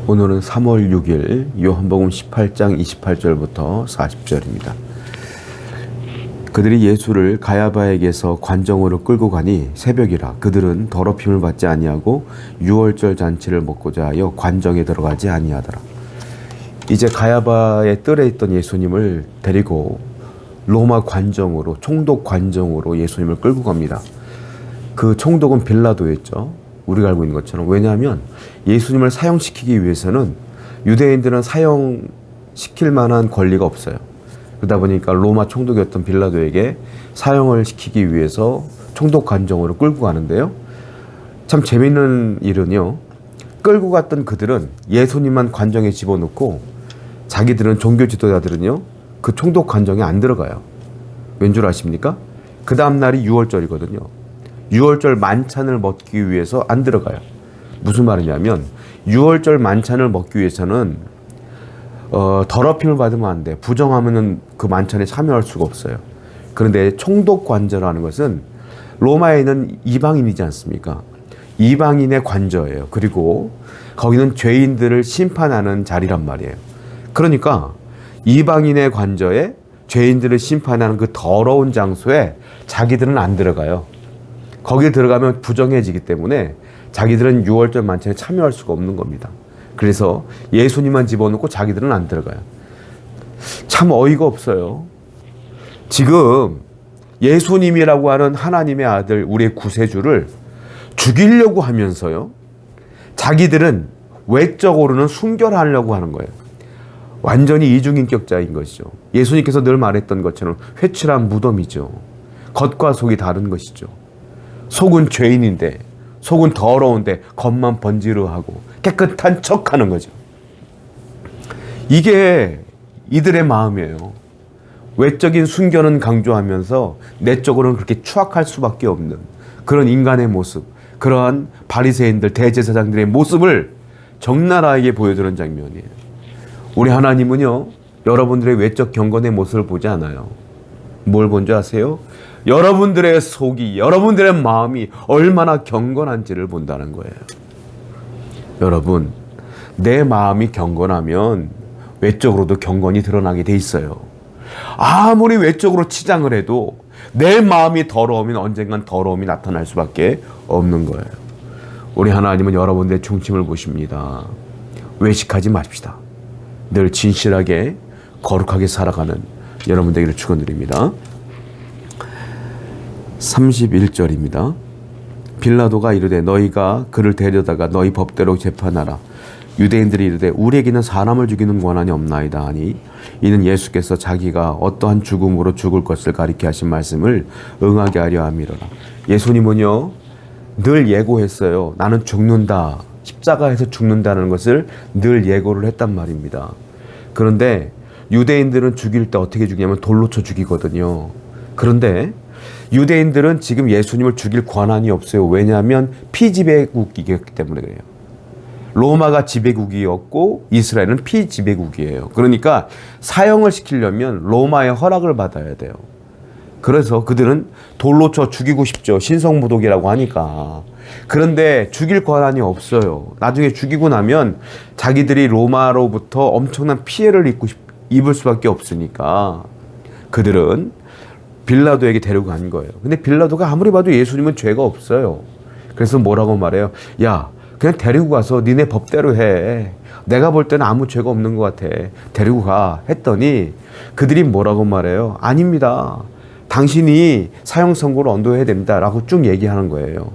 오늘은 3월 6일 요한복음 18장 28절부터 40절입니다. 그들이 예수를 가야바에게서 관정으로 끌고 가니 새벽이라 그들은 더럽힘을 받지 아니하고 유월절 잔치를 먹고자 하여 관정에 들어가지 아니하더라. 이제 가야바의 뜰에 있던 예수님을 데리고 로마 관정으로, 총독 관정으로 예수님을 끌고 갑니다. 그 총독은 빌라도였죠. 우리가 알고 있는 것처럼. 왜냐하면 예수님을 사형시키기 위해서는 유대인들은 사형시킬 만한 권리가 없어요. 그러다 보니까 로마 총독이었던 빌라도에게 사형을 시키기 위해서 총독 관정으로 끌고 가는데요. 참 재밌는 일은요, 끌고 갔던 그들은 예수님만 관정에 집어넣고 자기들은 종교 지도자들은요 그 총독 관정에 안 들어가요. 왠 줄 아십니까? 그 다음 날이 유월절이거든요. 유월절 만찬을 먹기 위해서 안 들어가요. 무슨 말이냐면 유월절 만찬을 먹기 위해서는 더럽힘을 받으면 안 돼. 부정하면은 그 만찬에 참여할 수가 없어요. 그런데 총독 관저라는 것은 로마에 있는 이방인이지 않습니까? 이방인의 관저예요. 그리고 거기는 죄인들을 심판하는 자리란 말이에요. 그러니까 이방인의 관저에 죄인들을 심판하는 그 더러운 장소에 자기들은 안 들어가요. 거기에 들어가면 부정해지기 때문에 자기들은 유월절 만찬에 참여할 수가 없는 겁니다. 그래서 예수님만 집어넣고 자기들은 안 들어가요. 참 어이가 없어요. 지금 예수님이라고 하는 하나님의 아들, 우리의 구세주를 죽이려고 하면서요, 자기들은 외적으로는 순결하려고 하는 거예요. 완전히 이중인격자인 것이죠. 예수님께서 늘 말했던 것처럼 회칠한 무덤이죠. 겉과 속이 다른 것이죠. 속은 죄인인데, 속은 더러운데 겉만 번지르하고 깨끗한 척하는 거죠. 이게 이들의 마음이에요. 외적인 순결은 강조하면서 내적으로는 그렇게 추악할 수밖에 없는 그런 인간의 모습, 그러한 바리새인들, 대제사장들의 모습을 적나라하게 보여주는 장면이에요. 우리 하나님은요, 여러분들의 외적 경건의 모습을 보지 않아요. 뭘 본 줄 아세요? 여러분들의 속이, 여러분들의 마음이 얼마나 경건한지를 본다는 거예요. 여러분, 내 마음이 경건하면 외적으로도 경건이 드러나게 돼 있어요. 아무리 외적으로 치장을 해도 내 마음이 더러우면 언젠간 더러움이 나타날 수밖에 없는 거예요. 우리 하나님은 여러분들의 중심을 보십니다. 외식하지 마십시다. 늘 진실하게 거룩하게 살아가는 여러분 되기를 축원드립니다. 31절입니다. 빌라도가 이르되 너희가 그를 데려다가 너희 법대로 재판하라. 유대인들이 이르되 우리에게는 사람을 죽이는 권한이 없나이다 하니 이는 예수께서 자기가 어떠한 죽음으로 죽을 것을 가리켜 하신 말씀을 응하게 하려 함이로라. 예수님은요 늘 예고했어요. 나는 죽는다. 십자가에서 죽는다는 것을 늘 예고를 했단 말입니다. 그런데 유대인들은 죽일 때 어떻게 죽냐면 돌로 쳐 죽이거든요. 그런데 유대인들은 지금 예수님을 죽일 권한이 없어요. 왜냐하면 피지배국이기 때문에 그래요. 로마가 지배국이었고 이스라엘은 피지배국이에요. 그러니까 사형을 시키려면 로마의 허락을 받아야 돼요. 그래서 그들은 돌로 쳐 죽이고 싶죠. 신성모독이라고 하니까. 그런데 죽일 권한이 없어요. 나중에 죽이고 나면 자기들이 로마로부터 엄청난 피해를 입을 수밖에 없으니까 그들은 빌라도에게 데려간 거예요. 근데 빌라도가 아무리 봐도 예수님은 죄가 없어요. 그래서 뭐라고 말해요? 야, 그냥 데리고 가서 니네 법대로 해. 내가 볼 때는 아무 죄가 없는 것 같아. 데리고 가. 했더니 그들이 뭐라고 말해요? 아닙니다. 당신이 사형 선고를 언도해야 됩니다. 라고 쭉 얘기하는 거예요.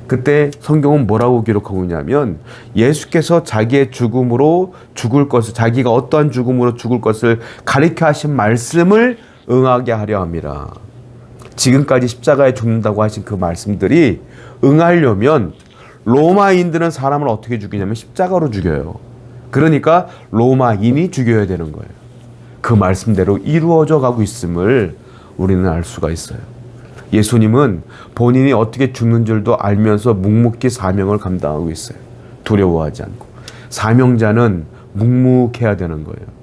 그때 성경은 뭐라고 기록하고 있냐면 예수께서 자기의 죽음으로 죽을 것을, 자기가 어떠한 죽음으로 죽을 것을 가리켜 하신 말씀을 응하게 하려 함이라. 지금까지 십자가에 죽는다고 하신 그 말씀들이 응하려면 로마인들은 사람을 어떻게 죽이냐면 십자가로 죽여요. 그러니까 로마인이 죽여야 되는 거예요. 그 말씀대로 이루어져 가고 있음을 우리는 알 수가 있어요. 예수님은 본인이 어떻게 죽는 줄도 알면서 묵묵히 사명을 감당하고 있어요. 두려워하지 않고. 사명자는 묵묵해야 되는 거예요.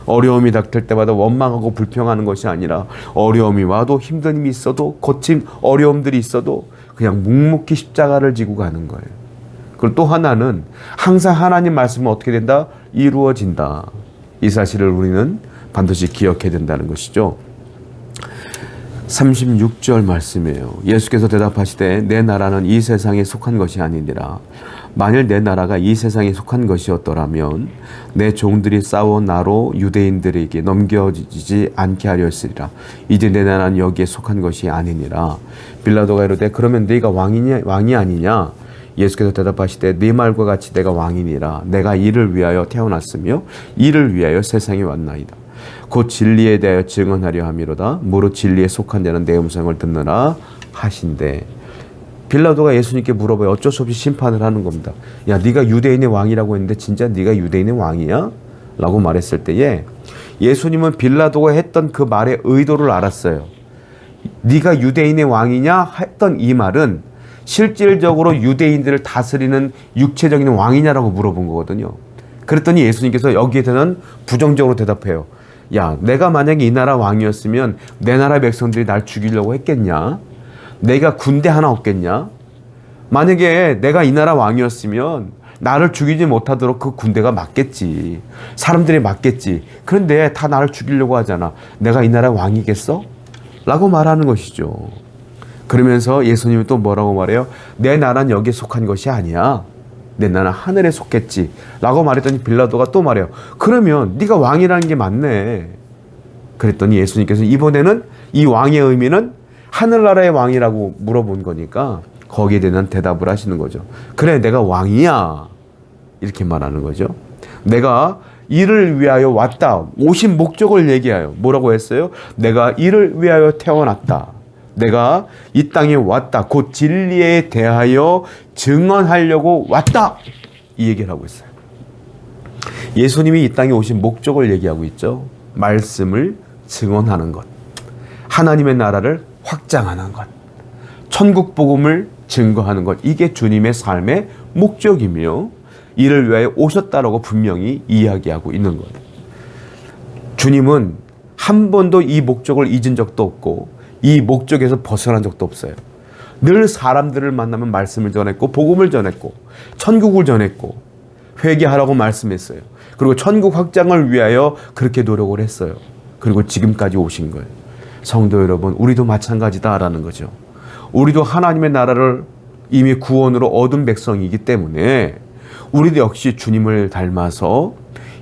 어려움이 닥칠 때마다 원망하고 불평하는 것이 아니라 어려움이 와도 힘듦이 있어도 거친 어려움들이 있어도 그냥 묵묵히 십자가를 지고 가는 거예요. 그리고 또 하나는 항상 하나님 말씀은 어떻게 된다? 이루어진다. 이 사실을 우리는 반드시 기억해야 된다는 것이죠. 36절 말씀이에요. 예수께서 대답하시되 내 나라는 이 세상에 속한 것이 아니니라. 만일 내 나라가 이 세상에 속한 것이었더라면 내 종들이 싸워 나로 유대인들에게 넘겨지지 않게 하려 했으리라. 이제 내 나라는 여기에 속한 것이 아니니라. 빌라도가 이르되 그러면 네가 왕이 아니냐? 예수께서 대답하시되 네 말과 같이 내가 왕이니라. 내가 이를 위하여 태어났으며 이를 위하여 세상에 왔나이다. 곧 진리에 대하여 증언하려 함이로다. 무릇 진리에 속한 자는 내 음성을 듣느라 하신대. 빌라도가 예수님께 물어봐요. 어쩔 수 없이 심판을 하는 겁니다. 야, 네가 유대인의 왕이라고 했는데 진짜 네가 유대인의 왕이야? 라고 말했을 때에 예수님은 빌라도가 했던 그 말의 의도를 알았어요. 네가 유대인의 왕이냐? 했던 이 말은 실질적으로 유대인들을 다스리는 육체적인 왕이냐라고 물어본 거거든요. 그랬더니 예수님께서 여기에 대해서는 부정적으로 대답해요. 야, 내가 만약에 이 나라 왕이었으면 내 나라 백성들이 날 죽이려고 했겠냐? 내가 군대 하나 없겠냐? 만약에 내가 이 나라 왕이었으면 나를 죽이지 못하도록 그 군대가 막겠지. 사람들이 막겠지. 그런데 다 나를 죽이려고 하잖아. 내가 이 나라 왕이겠어? 라고 말하는 것이죠. 그러면서 예수님이 또 뭐라고 말해요? 내 나라는 여기에 속한 것이 아니야. 내 나라는 하늘에 속겠지. 라고 말했더니 빌라도가 또 말해요. 그러면 네가 왕이라는 게 맞네. 그랬더니 예수님께서 이번에는 이 왕의 의미는 하늘나라의 왕이라고 물어본 거니까 거기에 대한 대답을 하시는 거죠. 그래, 내가 왕이야. 이렇게 말하는 거죠. 내가 이를 위하여 왔다. 오신 목적을 얘기해요. 뭐라고 했어요? 내가 이를 위하여 태어났다. 내가 이 땅에 왔다. 곧 진리에 대하여 증언하려고 왔다. 이 얘기를 하고 있어요. 예수님이 이 땅에 오신 목적을 얘기하고 있죠. 말씀을 증언하는 것. 하나님의 나라를 확장하는 것. 천국 복음을 증거하는 것. 이게 주님의 삶의 목적이며 이를 위하여 오셨다라고 분명히 이야기하고 있는 거예요. 주님은 한 번도 이 목적을 잊은 적도 없고 이 목적에서 벗어난 적도 없어요. 늘 사람들을 만나면 말씀을 전했고 복음을 전했고 천국을 전했고 회개하라고 말씀했어요. 그리고 천국 확장을 위하여 그렇게 노력을 했어요. 그리고 지금까지 오신 거예요. 성도 여러분, 우리도 마찬가지다라는 거죠. 우리도 하나님의 나라를 이미 구원으로 얻은 백성이기 때문에 우리도 역시 주님을 닮아서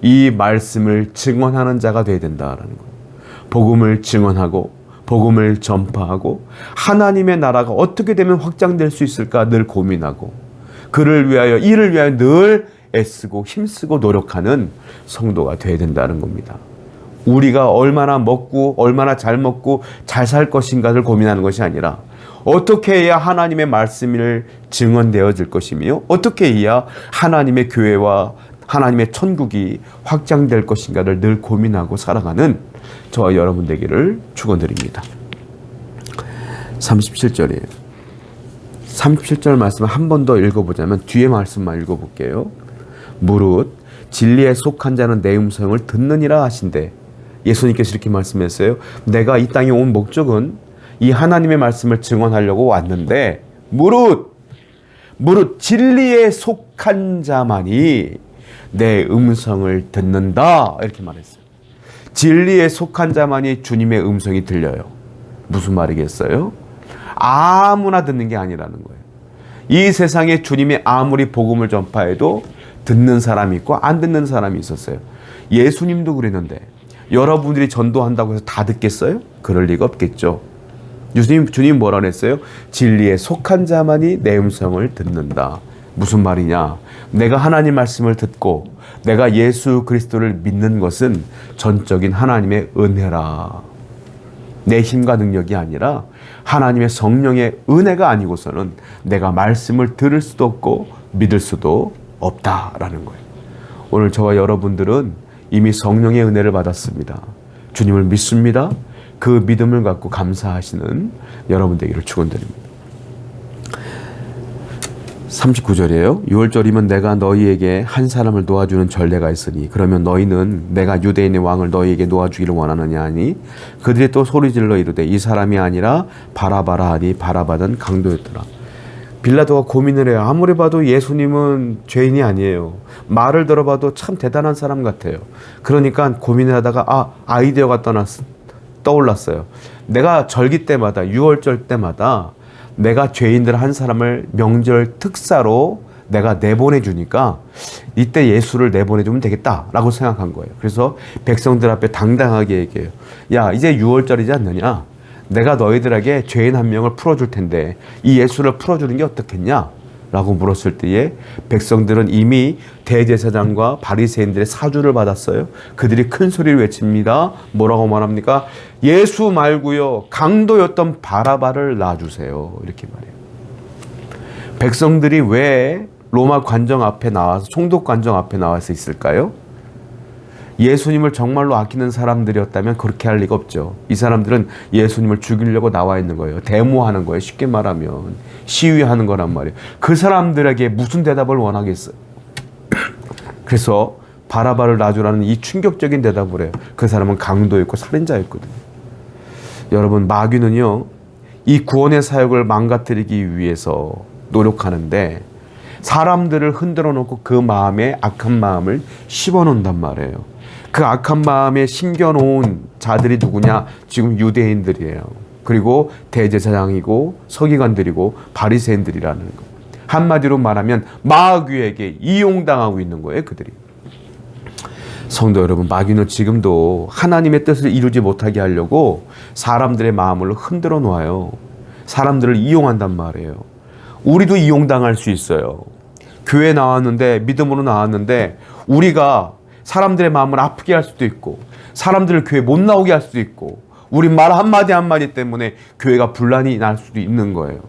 이 말씀을 증언하는 자가 되어야 된다라는 거예요. 복음을 증언하고 복음을 전파하고 하나님의 나라가 어떻게 되면 확장될 수 있을까 늘 고민하고 그를 위하여 이를 위하여 늘 애쓰고 힘쓰고 노력하는 성도가 되어야 된다는 겁니다. 우리가 얼마나 먹고 얼마나 잘 먹고 잘 살 것인가를 고민하는 것이 아니라 어떻게 해야 하나님의 말씀을 증언되어질 것이며 어떻게 해야 하나님의 교회와 하나님의 천국이 확장될 것인가를 늘 고민하고 살아가는 저와 여러분 되기를 축원드립니다. 37절이에요. 37절 말씀을 한 번 더 읽어보자면 뒤에 말씀만 읽어볼게요. 무릇 진리에 속한 자는 내 음성을 듣느니라 하신대. 예수님께서 이렇게 말씀했어요. 내가 이 땅에 온 목적은 이 하나님의 말씀을 증언하려고 왔는데 무릇 진리에 속한 자만이 내 음성을 듣는다. 이렇게 말했어요. 진리에 속한 자만이 주님의 음성이 들려요. 무슨 말이겠어요? 아무나 듣는 게 아니라는 거예요. 이 세상에 주님이 아무리 복음을 전파해도 듣는 사람이 있고 안 듣는 사람이 있었어요. 예수님도 그랬는데 여러분들이 전도한다고 해서 다 듣겠어요? 그럴 리가 없겠죠. 주님 뭐라 그랬어요? 진리에 속한 자만이 내 음성을 듣는다. 무슨 말이냐? 내가 하나님 말씀을 듣고 내가 예수 그리스도를 믿는 것은 전적인 하나님의 은혜라. 내 힘과 능력이 아니라 하나님의 성령의 은혜가 아니고서는 내가 말씀을 들을 수도 없고 믿을 수도 없다라는 거예요. 오늘 저와 여러분들은 이미 성령의 은혜를 받았습니다. 주님을 믿습니다. 그 믿음을 갖고 감사하시는 여러분 되기를 축원드립니다. 39절이에요. 6월절이면 내가 너희에게 한 사람을 놓아주는 전례가 있으니 그러면 너희는 내가 유대인의 왕을 너희에게 놓아주기를 원하느냐 하니 그들이 또 소리질러 이르되 이 사람이 아니라 바라바라 하니 바라바는 강도였더라. 빌라도가 고민을 해요. 아무리 봐도 예수님은 죄인이 아니에요. 말을 들어봐도 참 대단한 사람 같아요. 그러니까 고민을 하다가 아이디어가 떠올랐어요. 내가 절기 때마다, 유월절 때마다 내가 죄인들 한 사람을 명절 특사로 내가 내보내주니까 이때 예수를 내보내주면 되겠다라고 생각한 거예요. 그래서 백성들 앞에 당당하게 얘기해요. 야, 이제 유월절이지 않느냐? 내가 너희들에게 죄인 한 명을 풀어줄 텐데 이 예수를 풀어주는 게 어떻겠냐? 라고 물었을 때에 백성들은 이미 대제사장과 바리새인들의 사주를 받았어요. 그들이 큰 소리를 외칩니다. 뭐라고 말합니까? 예수 말고요, 강도였던 바라바를 놔주세요. 이렇게 말해요. 백성들이 왜 로마 관정 앞에 나와서, 총독 관정 앞에 나와서 있을까요? 예수님을 정말로 아끼는 사람들이었다면 그렇게 할 리가 없죠. 이 사람들은 예수님을 죽이려고 나와 있는 거예요. 데모하는 거예요. 쉽게 말하면 시위하는 거란 말이에요. 그 사람들에게 무슨 대답을 원하겠어요? 그래서 바라바를 놔주라는 이 충격적인 대답을 해요. 그 사람은 강도였고 살인자였거든요. 여러분, 마귀는요, 이 구원의 사역을 망가뜨리기 위해서 노력하는데 사람들을 흔들어 놓고 그 마음에 악한 마음을 심어놓는단 말이에요. 그 악한 마음에 심겨놓은 자들이 누구냐? 지금 유대인들이에요. 그리고 대제사장이고 서기관들이고 바리새인들이라는 거. 한마디로 말하면 마귀에게 이용당하고 있는 거예요, 그들이. 성도 여러분, 마귀는 지금도 하나님의 뜻을 이루지 못하게 하려고 사람들의 마음을 흔들어 놓아요. 사람들을 이용한단 말이에요. 우리도 이용당할 수 있어요. 교회 나왔는데, 믿음으로 나왔는데 우리가 사람들의 마음을 아프게 할 수도 있고 사람들을 교회 못 나오게 할 수도 있고 우리 말 한마디 한마디 때문에 교회가 분란이 날 수도 있는 거예요.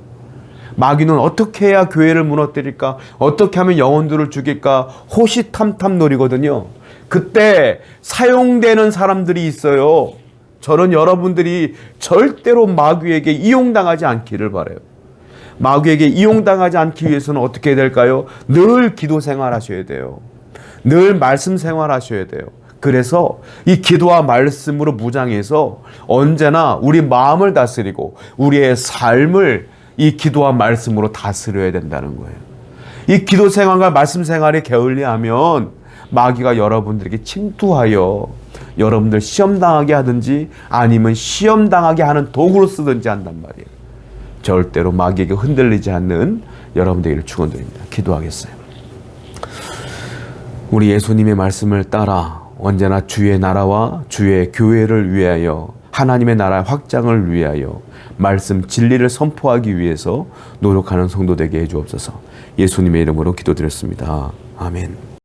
마귀는 어떻게 해야 교회를 무너뜨릴까? 어떻게 하면 영혼들을 죽일까? 호시탐탐 노리거든요. 그때 사용되는 사람들이 있어요. 저는 여러분들이 절대로 마귀에게 이용당하지 않기를 바라요. 마귀에게 이용당하지 않기 위해서는 어떻게 해야 될까요? 늘 기도 생활하셔야 돼요. 늘 말씀 생활하셔야 돼요. 그래서 이 기도와 말씀으로 무장해서 언제나 우리 마음을 다스리고 우리의 삶을 이 기도와 말씀으로 다스려야 된다는 거예요. 이 기도 생활과 말씀 생활이 게을리하면 마귀가 여러분들에게 침투하여 여러분들 시험당하게 하든지 아니면 시험당하게 하는 도구로 쓰든지 한단 말이에요. 절대로 마귀에게 흔들리지 않는 여러분들에게 축원드립니다. 기도하겠어요. 우리 예수님의 말씀을 따라 언제나 주의 나라와 주의 교회를 위하여 하나님의 나라의 확장을 위하여 말씀 진리를 선포하기 위해서 노력하는 성도 되게 해주옵소서. 예수님의 이름으로 기도드렸습니다. 아멘.